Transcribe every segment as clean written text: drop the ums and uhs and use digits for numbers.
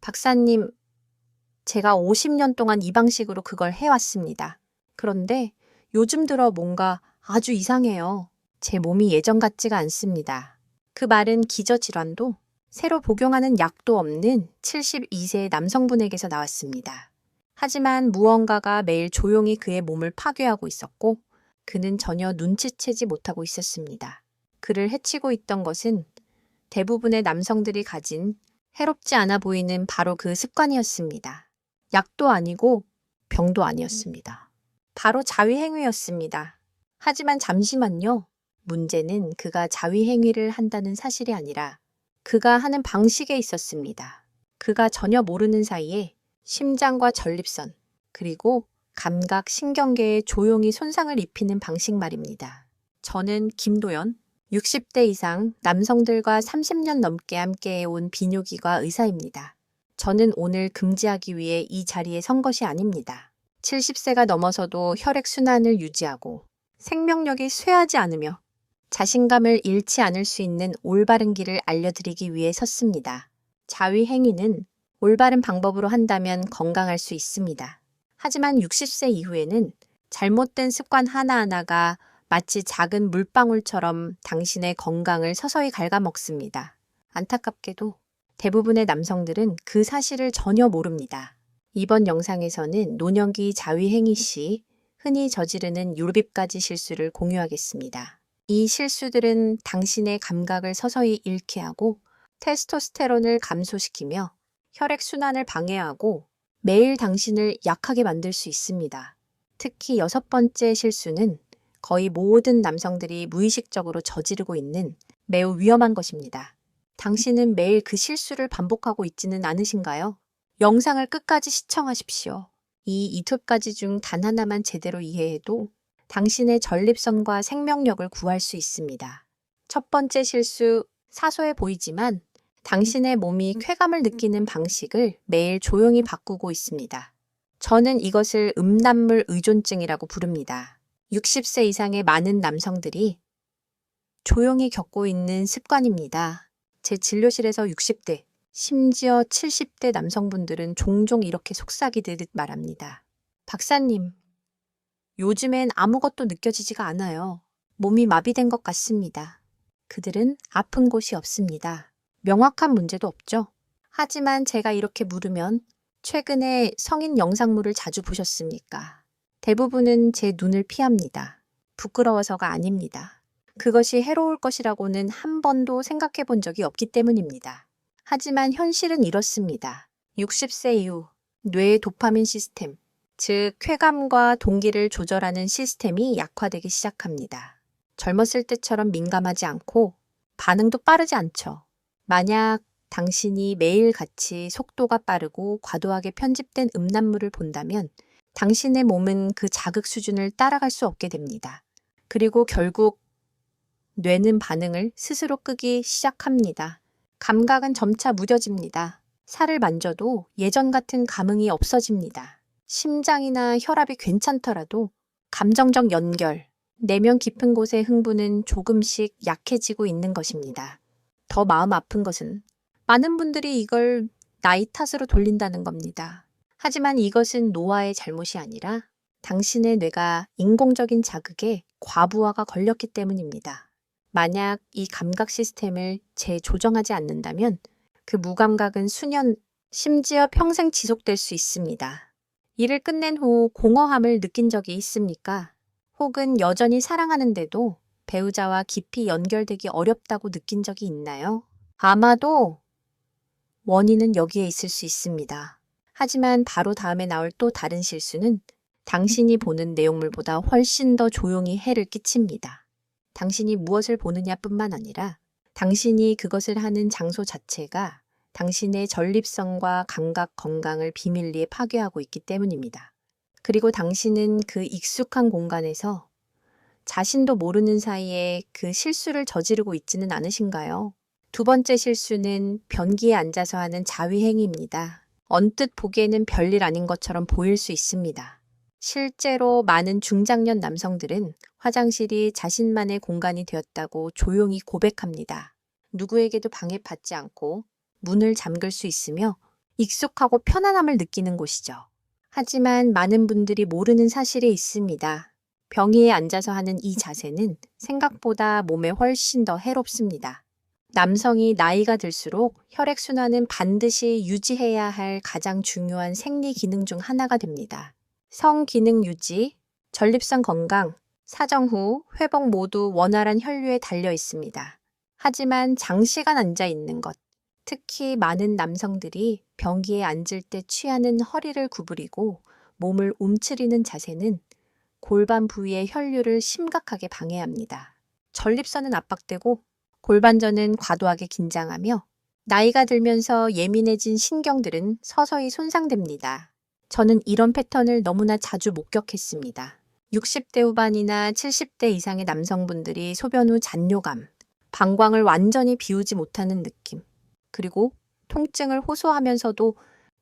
박사님, 제가 50년 동안 이 방식으로 그걸 해왔습니다. 그런데 요즘 들어 뭔가 아주 이상해요. 제 몸이 예전 같지가 않습니다. 그 말은 기저질환도 새로 복용하는 약도 없는 72세의 남성분에게서 나왔습니다. 하지만 무언가가 매일 조용히 그의 몸을 파괴하고 있었고 그는 전혀 눈치채지 못하고 있었습니다. 그를 해치고 있던 것은 대부분의 남성들이 가진 해롭지 않아 보이는 바로 그 습관이었습니다. 약도 아니고 병도 아니었습니다. 바로 자위행위였습니다. 하지만 잠시만요. 문제는 그가 자위행위를 한다는 사실이 아니라 그가 하는 방식에 있었습니다. 그가 전혀 모르는 사이에 심장과 전립선, 그리고 감각, 신경계에 조용히 손상을 입히는 방식 말입니다. 저는 김도연, 60대 이상 남성들과 30년 넘게 함께해온 비뇨기과 의사입니다. 저는 오늘 금지하기 위해 이 자리에 선 것이 아닙니다. 70세가 넘어서도 혈액순환을 유지하고 생명력이 쇠하지 않으며 자신감을 잃지 않을 수 있는 올바른 길을 알려드리기 위해 섰습니다. 자위행위는 올바른 방법으로 한다면 건강할 수 있습니다. 하지만 60세 이후에는 잘못된 습관 하나하나가 마치 작은 물방울처럼 당신의 건강을 서서히 갉아먹습니다. 안타깝게도 대부분의 남성들은 그 사실을 전혀 모릅니다. 이번 영상에서는 노년기 자위행위 시 흔히 저지르는 7가지 실수를 공유하겠습니다. 이 실수들은 당신의 감각을 서서히 잃게 하고 테스토스테론을 감소시키며 혈액순환을 방해하고 매일 당신을 약하게 만들 수 있습니다. 특히 6번째 실수는 거의 모든 남성들이 무의식적으로 저지르고 있는 매우 위험한 것입니다. 당신은 매일 그 실수를 반복하고 있지는 않으신가요? 영상을 끝까지 시청하십시오. 이 2톱까지 중 단 하나만 제대로 이해해도 당신의 전립선과 생명력을 구할 수 있습니다. 첫 번째 실수, 사소해 보이지만 당신의 몸이 쾌감을 느끼는 방식을 매일 조용히 바꾸고 있습니다. 저는 이것을 음란물 의존증이라고 부릅니다. 60세 이상의 많은 남성들이 조용히 겪고 있는 습관입니다. 제 진료실에서 60대, 심지어 70대 남성분들은 종종 이렇게 속삭이듯 말합니다. 박사님, 요즘엔 아무것도 느껴지지가 않아요. 몸이 마비된 것 같습니다. 그들은 아픈 곳이 없습니다. 명확한 문제도 없죠. 하지만 제가 이렇게 물으면 최근에 성인 영상물을 자주 보셨습니까? 대부분은 제 눈을 피합니다. 부끄러워서가 아닙니다. 그것이 해로울 것이라고는 한 번도 생각해 본 적이 없기 때문입니다. 하지만 현실은 이렇습니다. 60세 이후 뇌의 도파민 시스템, 즉 쾌감과 동기를 조절하는 시스템이 약화되기 시작합니다. 젊었을 때처럼 민감하지 않고 반응도 빠르지 않죠. 만약 당신이 매일같이 속도가 빠르고 과도하게 편집된 음란물을 본다면 당신의 몸은 그 자극 수준을 따라갈 수 없게 됩니다. 그리고 결국 뇌는 반응을 스스로 끄기 시작합니다. 감각은 점차 무뎌집니다. 살을 만져도 예전 같은 감흥이 없어집니다. 심장이나 혈압이 괜찮더라도 감정적 연결, 내면 깊은 곳의 흥분은 조금씩 약해지고 있는 것입니다. 더 마음 아픈 것은 많은 분들이 이걸 나이 탓으로 돌린다는 겁니다. 하지만 이것은 노화의 잘못이 아니라 당신의 뇌가 인공적인 자극에 과부하가 걸렸기 때문입니다. 만약 이 감각 시스템을 재조정하지 않는다면 그 무감각은 수년, 심지어 평생 지속될 수 있습니다. 일을 끝낸 후 공허함을 느낀 적이 있습니까? 혹은 여전히 사랑하는데도 배우자와 깊이 연결되기 어렵다고 느낀 적이 있나요? 아마도 원인은 여기에 있을 수 있습니다. 하지만 바로 다음에 나올 또 다른 실수는 당신이 보는 내용물보다 훨씬 더 조용히 해를 끼칩니다. 당신이 무엇을 보느냐뿐만 아니라 당신이 그것을 하는 장소 자체가 당신의 전립선과 감각 건강을 비밀리에 파괴하고 있기 때문입니다. 그리고 당신은 그 익숙한 공간에서 자신도 모르는 사이에 그 실수를 저지르고 있지는 않으신가요? 두 번째 실수는 변기에 앉아서 하는 자위행위입니다. 언뜻 보기에는 별일 아닌 것처럼 보일 수 있습니다. 실제로 많은 중장년 남성들은 화장실이 자신만의 공간이 되었다고 조용히 고백합니다. 누구에게도 방해받지 않고 문을 잠글 수 있으며 익숙하고 편안함을 느끼는 곳이죠. 하지만 많은 분들이 모르는 사실이 있습니다. 병위에 앉아서 하는 이 자세는 생각보다 몸에 훨씬 더 해롭습니다. 남성이 나이가 들수록 혈액순환은 반드시 유지해야 할 가장 중요한 생리 기능 중 하나가 됩니다. 성 기능 유지, 전립선 건강, 사정 후 회복 모두 원활한 혈류에 달려 있습니다. 하지만 장시간 앉아 있는 것, 특히 많은 남성들이 변기에 앉을 때 취하는 허리를 구부리고 몸을 움츠리는 자세는 골반 부위의 혈류를 심각하게 방해합니다. 전립선은 압박되고 골반전은 과도하게 긴장하며 나이가 들면서 예민해진 신경들은 서서히 손상됩니다. 저는 이런 패턴을 너무나 자주 목격했습니다. 60대 후반이나 70대 이상의 남성분들이 소변 후 잔뇨감, 방광을 완전히 비우지 못하는 느낌, 그리고 통증을 호소하면서도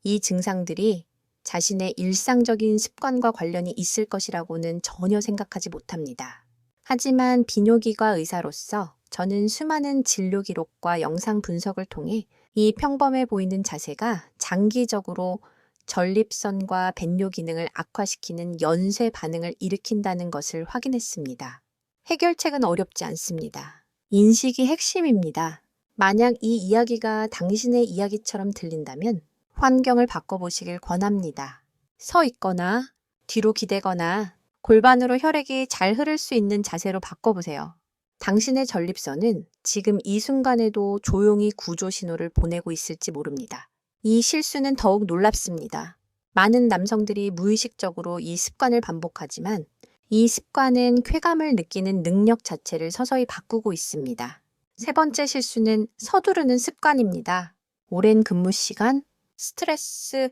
이 증상들이 자신의 일상적인 습관과 관련이 있을 것이라고는 전혀 생각하지 못합니다. 하지만 비뇨기과 의사로서 저는 수많은 진료 기록과 영상 분석을 통해 이 평범해 보이는 자세가 장기적으로 전립선과 배뇨 기능을 악화시키는 연쇄 반응을 일으킨다는 것을 확인했습니다. 해결책은 어렵지 않습니다. 인식이 핵심입니다. 만약 이 이야기가 당신의 이야기처럼 들린다면 환경을 바꿔보시길 권합니다. 서 있거나 뒤로 기대거나 골반으로 혈액이 잘 흐를 수 있는 자세로 바꿔보세요. 당신의 전립선은 지금 이 순간에도 조용히 구조 신호를 보내고 있을지 모릅니다. 이 실수는 더욱 놀랍습니다. 많은 남성들이 무의식적으로 이 습관을 반복하지만 이 습관은 쾌감을 느끼는 능력 자체를 서서히 바꾸고 있습니다. 세 번째 실수는 서두르는 습관입니다. 오랜 근무 시간, 스트레스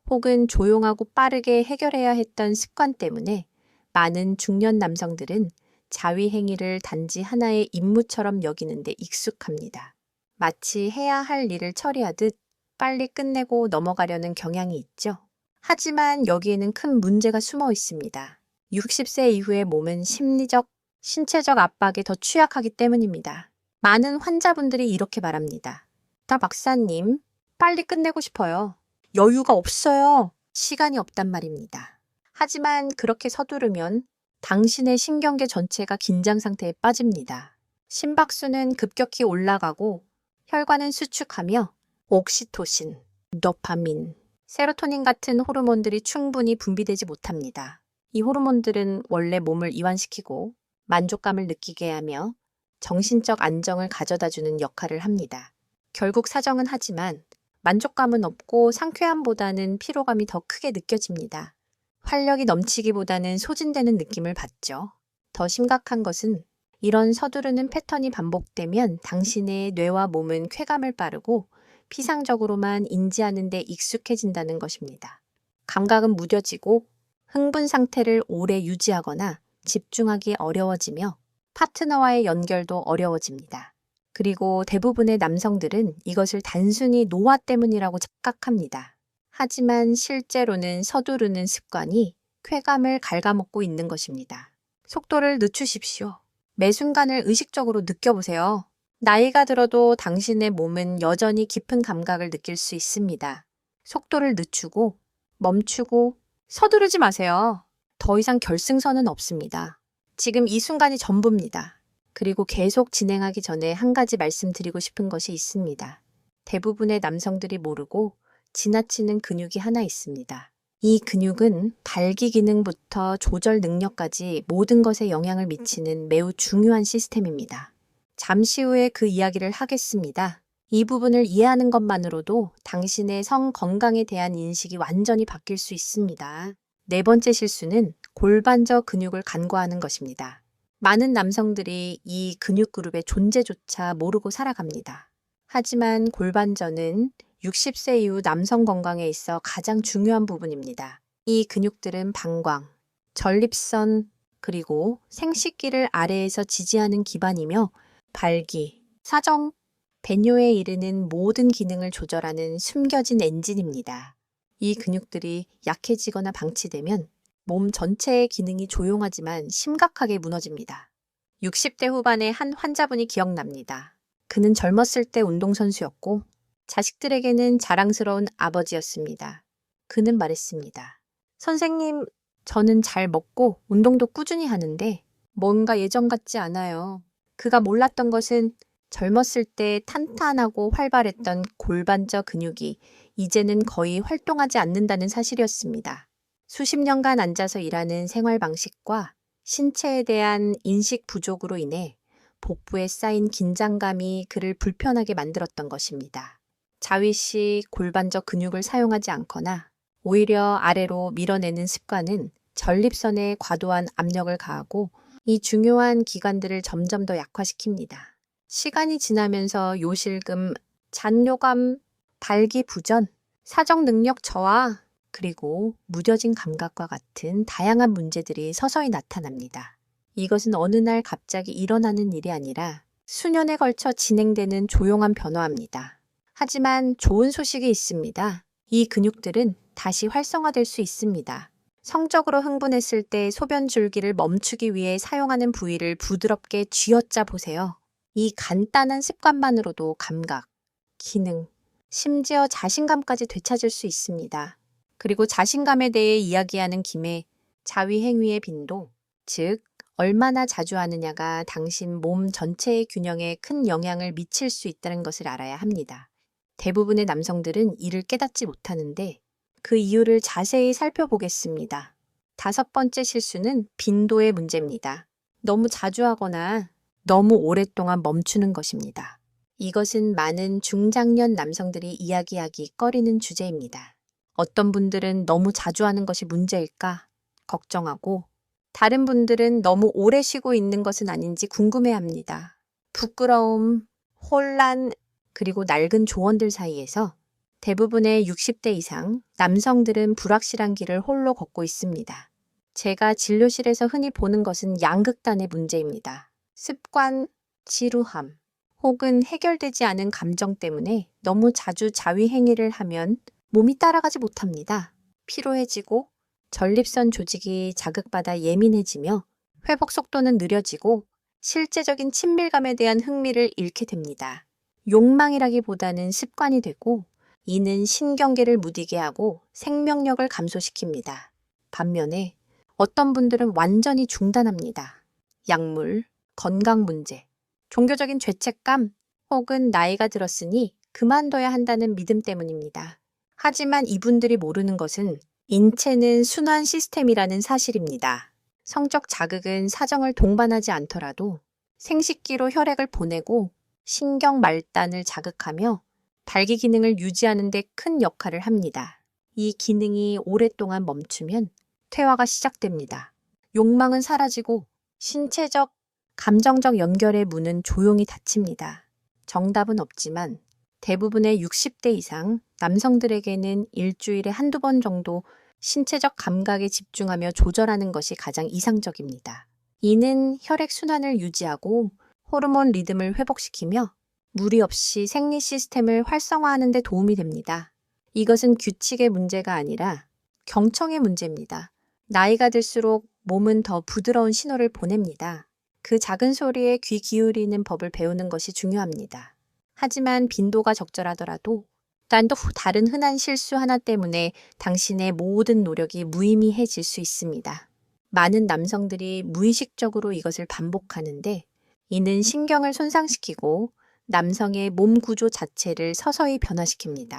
혹은 조용하고 빠르게 해결해야 했던 습관 때문에 많은 중년 남성들은 자위 행위를 단지 하나의 임무처럼 여기는데 익숙합니다. 마치 해야 할 일을 처리하듯 빨리 끝내고 넘어가려는 경향이 있죠. 하지만 여기에는 큰 문제가 숨어 있습니다. 60세 이후의 몸은 심리적, 신체적 압박에 더 취약하기 때문입니다. 많은 환자분들이 이렇게 말합니다. 나 박사님, 빨리 끝내고 싶어요. 여유가 없어요. 시간이 없단 말입니다. 하지만 그렇게 서두르면 당신의 신경계 전체가 긴장 상태에 빠집니다. 심박수는 급격히 올라가고 혈관은 수축하며 옥시토신, 도파민, 세로토닌 같은 호르몬들이 충분히 분비되지 못합니다. 이 호르몬들은 원래 몸을 이완시키고 만족감을 느끼게 하며 정신적 안정을 가져다주는 역할을 합니다. 결국 사정은 하지만 만족감은 없고 상쾌함보다는 피로감이 더 크게 느껴집니다. 활력이 넘치기보다는 소진되는 느낌을 받죠. 더 심각한 것은 이런 서두르는 패턴이 반복되면 당신의 뇌와 몸은 쾌감을 빠르고 피상적으로만 인지하는 데 익숙해진다는 것입니다. 감각은 무뎌지고 흥분 상태를 오래 유지하거나 집중하기 어려워지며 파트너와의 연결도 어려워집니다. 그리고 대부분의 남성들은 이것을 단순히 노화 때문이라고 착각합니다. 하지만 실제로는 서두르는 습관이 쾌감을 갉아먹고 있는 것입니다. 속도를 늦추십시오. 매 순간을 의식적으로 느껴보세요. 나이가 들어도 당신의 몸은 여전히 깊은 감각을 느낄 수 있습니다. 속도를 늦추고 멈추고 서두르지 마세요. 더 이상 결승선은 없습니다. 지금 이 순간이 전부입니다. 그리고 계속 진행하기 전에 한 가지 말씀드리고 싶은 것이 있습니다. 대부분의 남성들이 모르고 지나치는 근육이 하나 있습니다. 이 근육은 발기 기능부터 조절 능력까지 모든 것에 영향을 미치는 매우 중요한 시스템입니다. 잠시 후에 그 이야기를 하겠습니다. 이 부분을 이해하는 것만으로도 당신의 성 건강에 대한 인식이 완전히 바뀔 수 있습니다. 네 번째 실수는 골반저 근육을 간과하는 것입니다. 많은 남성들이 이 근육 그룹의 존재조차 모르고 살아갑니다. 하지만 골반저는 60세 이후 남성 건강에 있어 가장 중요한 부분입니다. 이 근육들은 방광, 전립선, 그리고 생식기를 아래에서 지지하는 기반이며 발기, 사정, 배뇨에 이르는 모든 기능을 조절하는 숨겨진 엔진입니다. 이 근육들이 약해지거나 방치되면 몸 전체의 기능이 조용하지만 심각하게 무너집니다. 60대 후반의 한 환자분이 기억납니다. 그는 젊었을 때 운동선수였고 자식들에게는 자랑스러운 아버지였습니다. 그는 말했습니다. 선생님, 저는 잘 먹고 운동도 꾸준히 하는데 뭔가 예전 같지 않아요. 그가 몰랐던 것은 젊었을 때 탄탄하고 활발했던 골반저 근육이 이제는 거의 활동하지 않는다는 사실이었습니다. 수십 년간 앉아서 일하는 생활 방식과 신체에 대한 인식 부족으로 인해 복부에 쌓인 긴장감이 그를 불편하게 만들었던 것입니다. 자위 시 골반저 근육을 사용하지 않거나 오히려 아래로 밀어내는 습관은 전립선에 과도한 압력을 가하고 이 중요한 기관들을 점점 더 약화시킵니다. 시간이 지나면서 요실금, 잔뇨감, 발기부전, 사정 능력 저하, 그리고 무뎌진 감각과 같은 다양한 문제들이 서서히 나타납니다. 이것은 어느 날 갑자기 일어나는 일이 아니라 수년에 걸쳐 진행되는 조용한 변화입니다. 하지만 좋은 소식이 있습니다. 이 근육들은 다시 활성화될 수 있습니다. 성적으로 흥분했을 때 소변 줄기를 멈추기 위해 사용하는 부위를 부드럽게 쥐어짜 보세요. 이 간단한 습관만으로도 감각, 기능, 심지어 자신감까지 되찾을 수 있습니다. 그리고 자신감에 대해 이야기하는 김에 자위 행위의 빈도, 즉 얼마나 자주 하느냐가 당신 몸 전체의 균형에 큰 영향을 미칠 수 있다는 것을 알아야 합니다. 대부분의 남성들은 이를 깨닫지 못하는데 그 이유를 자세히 살펴보겠습니다. 5번째 실수는 빈도의 문제입니다. 너무 자주 하거나 너무 오랫동안 멈추는 것입니다. 이것은 많은 중장년 남성들이 이야기하기 꺼리는 주제입니다. 어떤 분들은 너무 자주 하는 것이 문제일까 걱정하고 다른 분들은 너무 오래 쉬고 있는 것은 아닌지 궁금해합니다. 부끄러움, 혼란, 그리고 낡은 조언들 사이에서 대부분의 60대 이상 남성들은 불확실한 길을 홀로 걷고 있습니다. 제가 진료실에서 흔히 보는 것은 양극단의 문제입니다. 습관, 지루함, 혹은 해결되지 않은 감정 때문에 너무 자주 자위 행위를 하면 몸이 따라가지 못합니다. 피로해지고 전립선 조직이 자극받아 예민해지며 회복 속도는 느려지고 실제적인 친밀감에 대한 흥미를 잃게 됩니다. 욕망이라기보다는 습관이 되고 이는 신경계를 무디게 하고 생명력을 감소시킵니다. 반면에 어떤 분들은 완전히 중단합니다. 약물, 건강 문제, 종교적인 죄책감 혹은 나이가 들었으니 그만둬야 한다는 믿음 때문입니다. 하지만 이분들이 모르는 것은 인체는 순환 시스템이라는 사실입니다. 성적 자극은 사정을 동반하지 않더라도 생식기로 혈액을 보내고 신경 말단을 자극하며 발기 기능을 유지하는 데 큰 역할을 합니다. 이 기능이 오랫동안 멈추면 퇴화가 시작됩니다. 욕망은 사라지고 신체적, 감정적 연결의 문은 조용히 닫힙니다. 정답은 없지만 대부분의 60대 이상 남성들에게는 일주일에 한두 번 정도 신체적 감각에 집중하며 조절하는 것이 가장 이상적입니다. 이는 혈액 순환을 유지하고 호르몬 리듬을 회복시키며 무리 없이 생리 시스템을 활성화하는 데 도움이 됩니다. 이것은 규칙의 문제가 아니라 경청의 문제입니다. 나이가 들수록 몸은 더 부드러운 신호를 보냅니다. 그 작은 소리에 귀 기울이는 법을 배우는 것이 중요합니다. 하지만 빈도가 적절하더라도 또 다른 흔한 실수 하나 때문에 당신의 모든 노력이 무의미해질 수 있습니다. 많은 남성들이 무의식적으로 이것을 반복하는데 이는 신경을 손상시키고 남성의 몸 구조 자체를 서서히 변화시킵니다.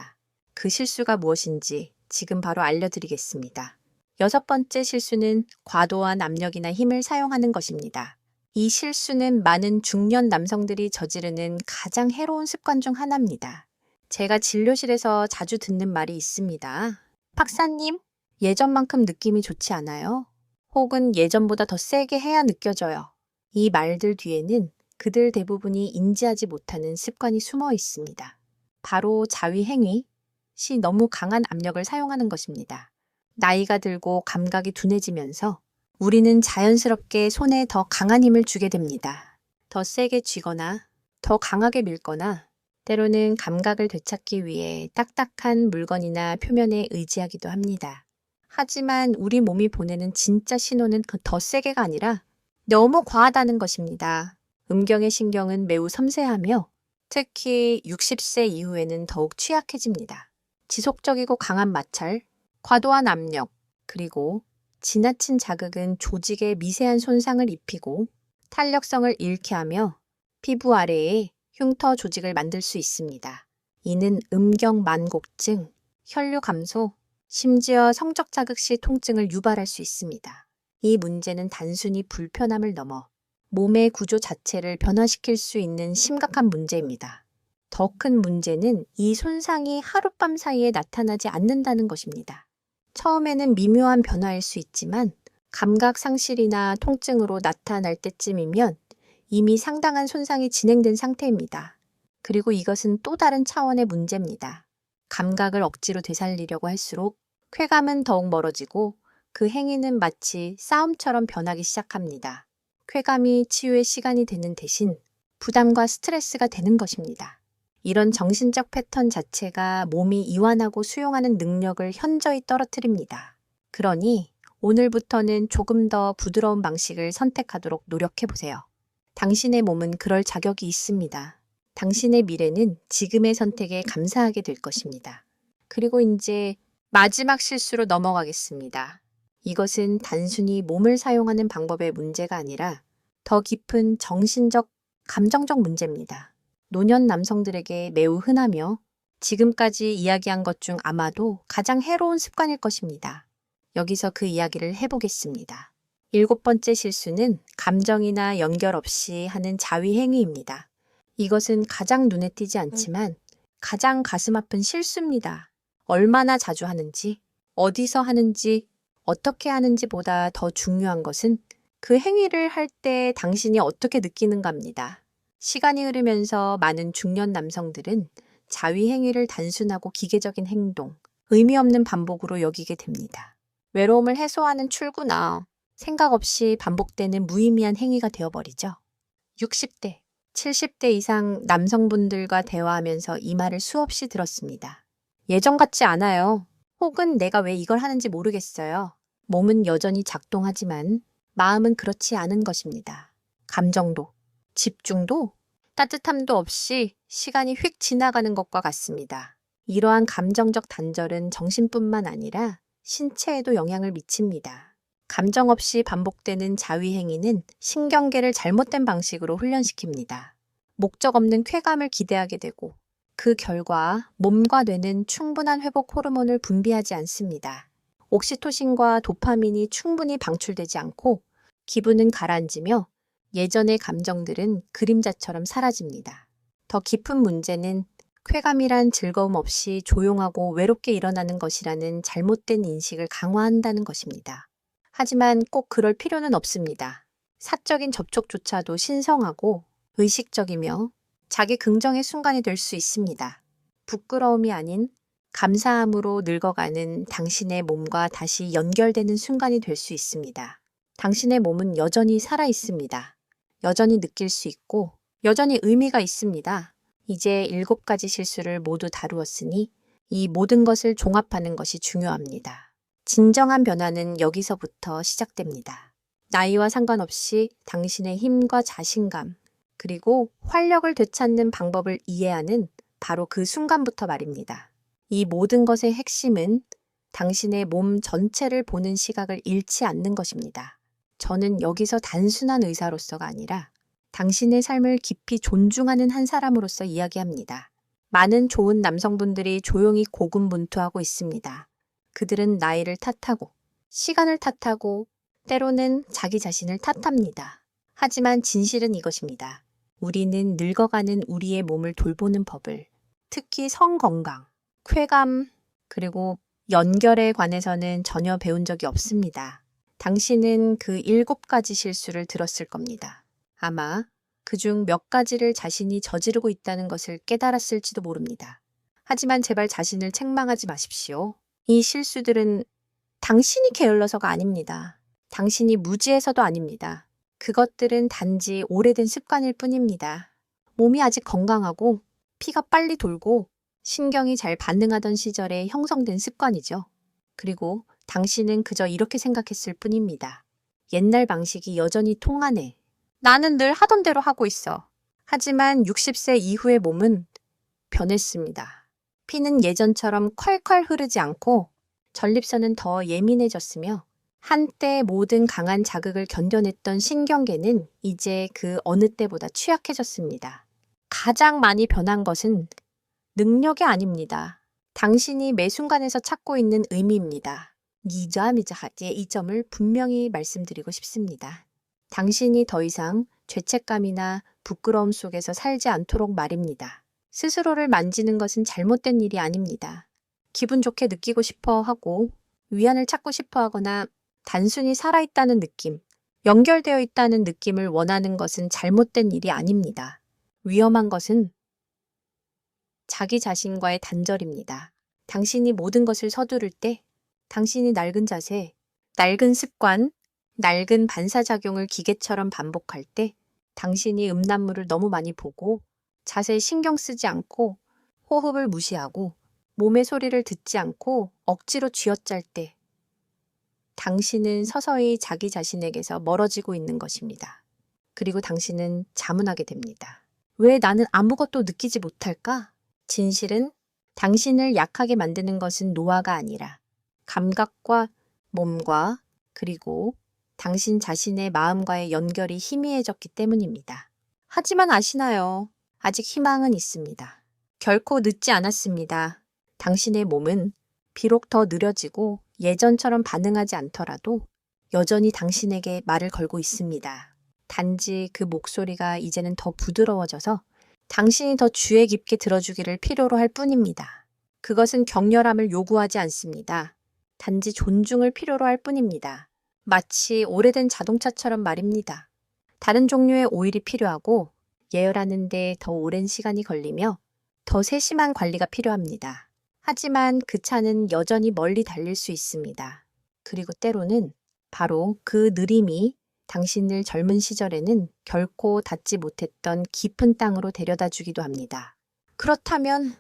그 실수가 무엇인지 지금 바로 알려드리겠습니다. 6번째 실수는 과도한 압력이나 힘을 사용하는 것입니다. 이 실수는 많은 중년 남성들이 저지르는 가장 해로운 습관 중 하나입니다. 제가 진료실에서 자주 듣는 말이 있습니다. 박사님, 예전만큼 느낌이 좋지 않아요? 혹은 예전보다 더 세게 해야 느껴져요. 이 말들 뒤에는 그들 대부분이 인지하지 못하는 습관이 숨어 있습니다. 바로 자위 행위 시 너무 강한 압력을 사용하는 것입니다. 나이가 들고 감각이 둔해지면서 우리는 자연스럽게 손에 더 강한 힘을 주게 됩니다. 더 세게 쥐거나 더 강하게 밀거나 때로는 감각을 되찾기 위해 딱딱한 물건이나 표면에 의지하기도 합니다. 하지만 우리 몸이 보내는 진짜 신호는 그 더 세게가 아니라 너무 과하다는 것입니다. 음경의 신경은 매우 섬세하며 특히 60세 이후에는 더욱 취약해집니다. 지속적이고 강한 마찰, 과도한 압력, 그리고 지나친 자극은 조직에 미세한 손상을 입히고 탄력성을 잃게 하며 피부 아래에 흉터 조직을 만들 수 있습니다. 이는 음경만곡증, 혈류 감소, 심지어 성적 자극 시 통증을 유발할 수 있습니다. 이 문제는 단순히 불편함을 넘어 몸의 구조 자체를 변화시킬 수 있는 심각한 문제입니다. 더 큰 문제는 이 손상이 하룻밤 사이에 나타나지 않는다는 것입니다. 처음에는 미묘한 변화일 수 있지만 감각 상실이나 통증으로 나타날 때쯤이면 이미 상당한 손상이 진행된 상태입니다. 그리고 이것은 또 다른 차원의 문제입니다. 감각을 억지로 되살리려고 할수록 쾌감은 더욱 멀어지고 그 행위는 마치 싸움처럼 변하기 시작합니다. 쾌감이 치유의 시간이 되는 대신 부담과 스트레스가 되는 것입니다. 이런 정신적 패턴 자체가 몸이 이완하고 수용하는 능력을 현저히 떨어뜨립니다. 그러니 오늘부터는 조금 더 부드러운 방식을 선택하도록 노력해보세요. 당신의 몸은 그럴 자격이 있습니다. 당신의 미래는 지금의 선택에 감사하게 될 것입니다. 그리고 이제 마지막 실수로 넘어가겠습니다. 이것은 단순히 몸을 사용하는 방법의 문제가 아니라 더 깊은 정신적, 감정적 문제입니다. 노년 남성들에게 매우 흔하며 지금까지 이야기한 것 중 아마도 가장 해로운 습관일 것입니다. 여기서 그 이야기를 해보겠습니다. 7번째 실수는 감정이나 연결 없이 하는 자위 행위입니다. 이것은 가장 눈에 띄지 않지만 가장 가슴 아픈 실수입니다. 얼마나 자주 하는지, 어디서 하는지, 어떻게 하는지보다 더 중요한 것은 그 행위를 할 때 당신이 어떻게 느끼는가입니다. 시간이 흐르면서 많은 중년 남성들은 자위 행위를 단순하고 기계적인 행동, 의미 없는 반복으로 여기게 됩니다. 외로움을 해소하는 출구나 생각 없이 반복되는 무의미한 행위가 되어버리죠. 60대, 70대 이상 남성분들과 대화하면서 이 말을 수없이 들었습니다. 예전 같지 않아요. 혹은 내가 왜 이걸 하는지 모르겠어요. 몸은 여전히 작동하지만 마음은 그렇지 않은 것입니다. 감정도, 집중도, 따뜻함도 없이 시간이 휙 지나가는 것과 같습니다. 이러한 감정적 단절은 정신뿐만 아니라 신체에도 영향을 미칩니다. 감정 없이 반복되는 자위 행위는 신경계를 잘못된 방식으로 훈련시킵니다. 목적 없는 쾌감을 기대하게 되고 그 결과 몸과 뇌는 충분한 회복 호르몬을 분비하지 않습니다. 옥시토신과 도파민이 충분히 방출되지 않고 기분은 가라앉으며 예전의 감정들은 그림자처럼 사라집니다. 더 깊은 문제는 쾌감이란 즐거움 없이 조용하고 외롭게 일어나는 것이라는 잘못된 인식을 강화한다는 것입니다. 하지만 꼭 그럴 필요는 없습니다. 사적인 접촉조차도 신성하고 의식적이며 자기 긍정의 순간이 될 수 있습니다. 부끄러움이 아닌 감사함으로 늙어가는 당신의 몸과 다시 연결되는 순간이 될 수 있습니다. 당신의 몸은 여전히 살아 있습니다. 여전히 느낄 수 있고 여전히 의미가 있습니다. 이제 7가지 실수를 모두 다루었으니 이 모든 것을 종합하는 것이 중요합니다. 진정한 변화는 여기서부터 시작됩니다. 나이와 상관없이 당신의 힘과 자신감, 그리고 활력을 되찾는 방법을 이해하는 바로 그 순간부터 말입니다. 이 모든 것의 핵심은 당신의 몸 전체를 보는 시각을 잃지 않는 것입니다. 저는 여기서 단순한 의사로서가 아니라 당신의 삶을 깊이 존중하는 한 사람으로서 이야기합니다. 많은 좋은 남성분들이 조용히 고군분투하고 있습니다. 그들은 나이를 탓하고, 시간을 탓하고, 때로는 자기 자신을 탓합니다. 하지만 진실은 이것입니다. 우리는 늙어가는 우리의 몸을 돌보는 법을, 특히 성건강, 쾌감, 그리고 연결에 관해서는 전혀 배운 적이 없습니다. 당신은 그 7가지 실수를 들었을 겁니다. 아마 그중 몇 가지를 자신이 저지르고 있다는 것을 깨달았을지도 모릅니다. 하지만 제발 자신을 책망하지 마십시오. 이 실수들은 당신이 게을러서가 아닙니다. 당신이 무지해서도 아닙니다. 그것들은 단지 오래된 습관일 뿐입니다. 몸이 아직 건강하고 피가 빨리 돌고 신경이 잘 반응하던 시절에 형성된 습관이죠. 그리고 당신은 그저 이렇게 생각했을 뿐입니다. 옛날 방식이 여전히 통하네. 나는 늘 하던 대로 하고 있어. 하지만 60세 이후의 몸은 변했습니다. 피는 예전처럼 콸콸 흐르지 않고 전립선은 더 예민해졌으며 한때 모든 강한 자극을 견뎌냈던 신경계는 이제 그 어느 때보다 취약해졌습니다. 가장 많이 변한 것은 능력이 아닙니다. 당신이 매 순간에서 찾고 있는 의미입니다. 이 점을 분명히 말씀드리고 싶습니다. 당신이 더 이상 죄책감이나 부끄러움 속에서 살지 않도록 말입니다. 스스로를 만지는 것은 잘못된 일이 아닙니다. 기분 좋게 느끼고 싶어 하고 위안을 찾고 싶어 하거나 단순히 살아있다는 느낌, 연결되어 있다는 느낌을 원하는 것은 잘못된 일이 아닙니다. 위험한 것은 자기 자신과의 단절입니다. 당신이 모든 것을 서두를 때, 당신이 낡은 자세, 낡은 습관, 낡은 반사작용을 기계처럼 반복할 때, 당신이 음란물을 너무 많이 보고 자세히 신경 쓰지 않고 호흡을 무시하고 몸의 소리를 듣지 않고 억지로 쥐어짤 때, 당신은 서서히 자기 자신에게서 멀어지고 있는 것입니다. 그리고 당신은 자문하게 됩니다. 왜 나는 아무것도 느끼지 못할까? 진실은 당신을 약하게 만드는 것은 노화가 아니라 감각과 몸과 그리고 당신 자신의 마음과의 연결이 희미해졌기 때문입니다. 하지만 아시나요? 아직 희망은 있습니다. 결코 늦지 않았습니다. 당신의 몸은 비록 더 느려지고 예전처럼 반응하지 않더라도 여전히 당신에게 말을 걸고 있습니다. 단지 그 목소리가 이제는 더 부드러워져서 당신이 더 주의 깊게 들어주기를 필요로 할 뿐입니다. 그것은 격렬함을 요구하지 않습니다. 단지 존중을 필요로 할 뿐입니다. 마치 오래된 자동차처럼 말입니다. 다른 종류의 오일이 필요하고 예열하는데 더 오랜 시간이 걸리며 더 세심한 관리가 필요합니다. 하지만 그 차는 여전히 멀리 달릴 수 있습니다. 그리고 때로는 바로 그 느림이 당신을 젊은 시절에는 결코 닿지 못했던 깊은 땅으로 데려다 주기도 합니다. 그렇다면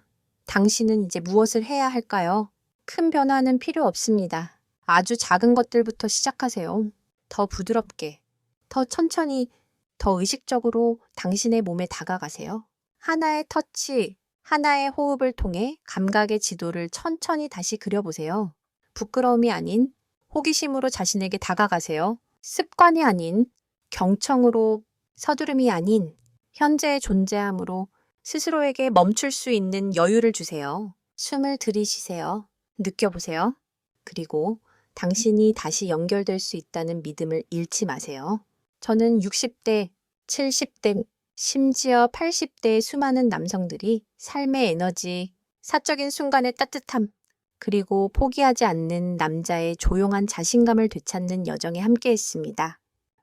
당신은 이제 무엇을 해야 할까요? 큰 변화는 필요 없습니다. 아주 작은 것들부터 시작하세요. 더 부드럽게, 더 천천히, 더 의식적으로 당신의 몸에 다가가세요. 하나의 터치, 하나의 호흡을 통해 감각의 지도를 천천히 다시 그려보세요. 부끄러움이 아닌 호기심으로 자신에게 다가가세요. 습관이 아닌 경청으로, 서두름이 아닌 현재의 존재함으로 스스로에게 멈출 수 있는 여유를 주세요. 숨을 들이쉬세요. 느껴보세요. 그리고 당신이 다시 연결될 수 있다는 믿음을 잃지 마세요. 저는 60대, 70대, 심지어 80대의 수많은 남성들이 삶의 에너지, 사적인 순간의 따뜻함, 그리고 포기하지 않는 남자의 조용한 자신감을 되찾는 여정에 함께했습니다.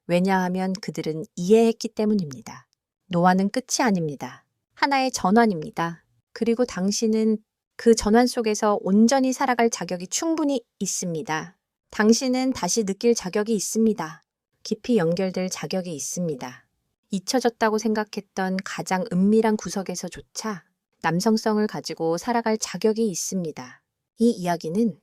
왜냐하면 그들은 이해했기 때문입니다. 노화는 끝이 아닙니다. 하나의 전환입니다. 그리고 당신은 그 전환 속에서 온전히 살아갈 자격이 충분히 있습니다. 당신은 다시 느낄 자격이 있습니다. 깊이 연결될 자격이 있습니다. 잊혀졌다고 생각했던 가장 은밀한 구석에서조차 남성성을 가지고 살아갈 자격이 있습니다. 이 이야기는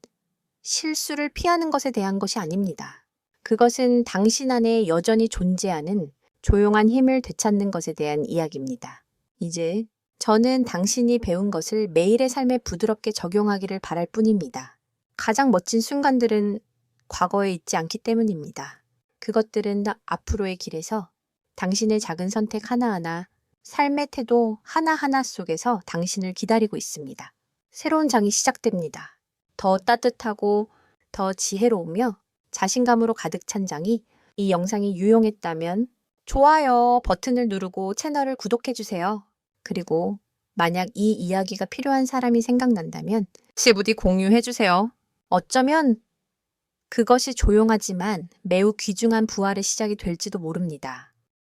실수를 피하는 것에 대한 것이 아닙니다. 그것은 당신 안에 여전히 존재하는 조용한 힘을 되찾는 것에 대한 이야기입니다. 이제 저는 당신이 배운 것을 매일의 삶에 부드럽게 적용하기를 바랄 뿐입니다. 가장 멋진 순간들은 과거에 있지 않기 때문입니다. 그것들은 앞으로의 길에서 당신의 작은 선택 하나하나, 삶의 태도 하나하나 속에서 당신을 기다리고 있습니다. 새로운 장이 시작됩니다. 더 따뜻하고 더 지혜로우며 자신감으로 가득 찬 장이 이 영상이 유용했다면 좋아요 버튼을 누르고 채널을 구독해주세요. 그리고 만약 이 이야기가 필요한 사람이 생각난다면 부디 공유해주세요. 어쩌면 그것이 조용하지만 매우 귀중한 부활의 시작이 될지도 모릅니다.